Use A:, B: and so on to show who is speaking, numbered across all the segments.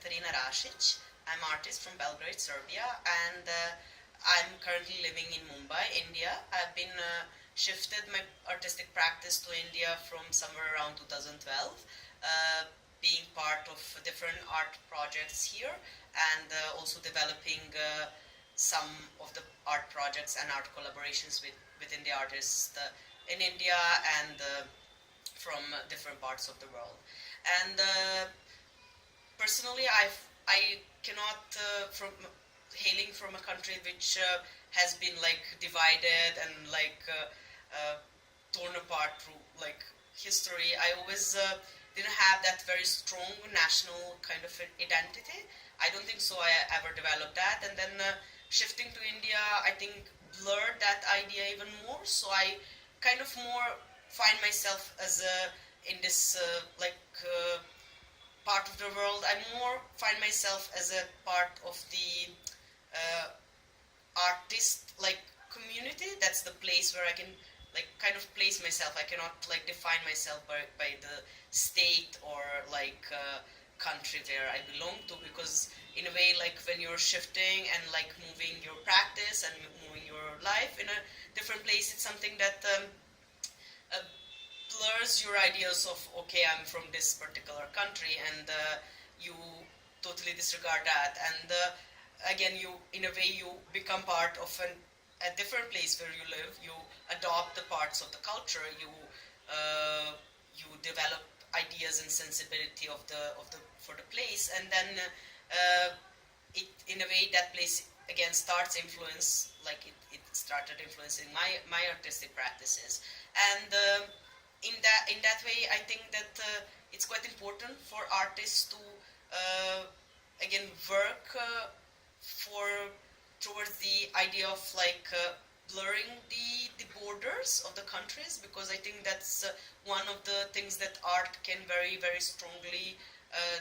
A: Katarina Rasic. I'm an artist from Belgrade, Serbia, and I'm currently living in Mumbai, India. I've been shifted my artistic practice to India from somewhere around 2012, being part of different art projects here, and also developing some of the art projects and art collaborations within the artists in India and from different parts of the world. And personally, I cannot, from hailing from a country which has been like divided and like torn apart through like history, I always didn't have that very strong national kind of identity. I don't think so I ever developed that, and then shifting to India, I think blurred that idea even more, so I kind of more find myself as in this part of the world. I more find myself as a part of the artist like community. That's the place where I can like kind of place myself. I cannot like define myself by the state or like country where I belong to, because in a way, like when you're shifting and like moving your practice and moving your life in a different place, it's something that blurs your ideas of, okay, I'm from this particular country, and you totally disregard that, and again, you in a way you become part of a different place where you live. You adopt the parts of the culture. You develop ideas and sensibility of the for the place, and then it in a way that place again starts influence, like it started influencing my artistic practices, and in that way I think that it's quite important for artists to again work towards the idea of like blurring the borders of the countries, because I think that's one of the things that art can very, very strongly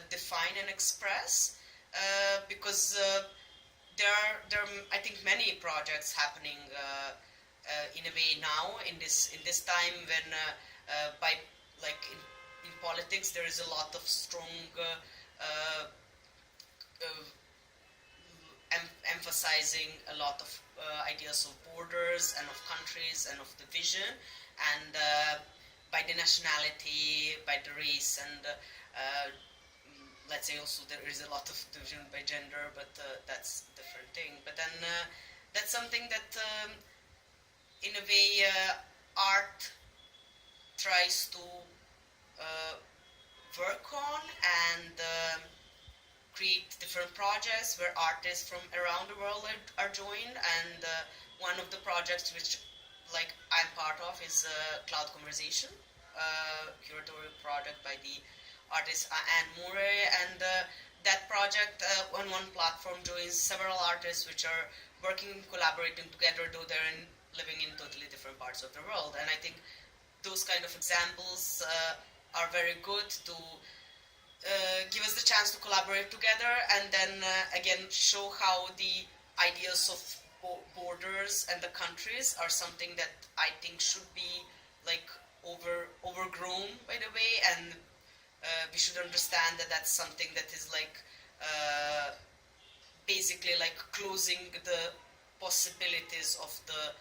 A: define and express, because there are I think many projects happening in a way now in this time when by like in politics there is a lot of strong emphasizing a lot of ideas of borders and of countries and of the vision, and by the nationality, by the race, and let's say also there is a lot of division by gender, but that's a different thing. But then that's something that in a way art tries to work on and create different projects where artists from around the world are joined, and one of the projects which like I'm part of is Cloud Conversation, curatorial project by the artist Anne Murray, and that project on one platform joins several artists which are working, collaborating together, though they're living in totally different parts of the world. And I think those kind of examples are very good to give us the chance to collaborate together, and then again show how the ideas of borders and the countries are something that I think should be like overgrown by the way, and we should understand that that's something that is like basically like closing the possibilities of the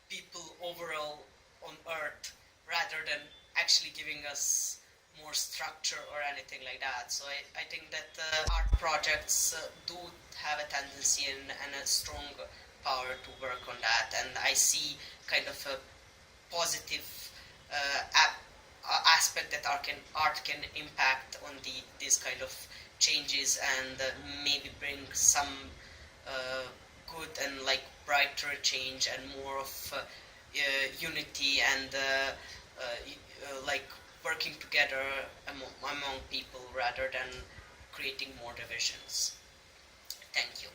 A: people overall on Earth, rather than actually giving us more structure or anything like that. So I think that art projects do have a tendency and a strong power to work on that, and I see kind of a positive aspect that art can impact on these kind of changes, and maybe bring some good and like brighter change and more of unity and like working together among people rather than creating more divisions. Thank you.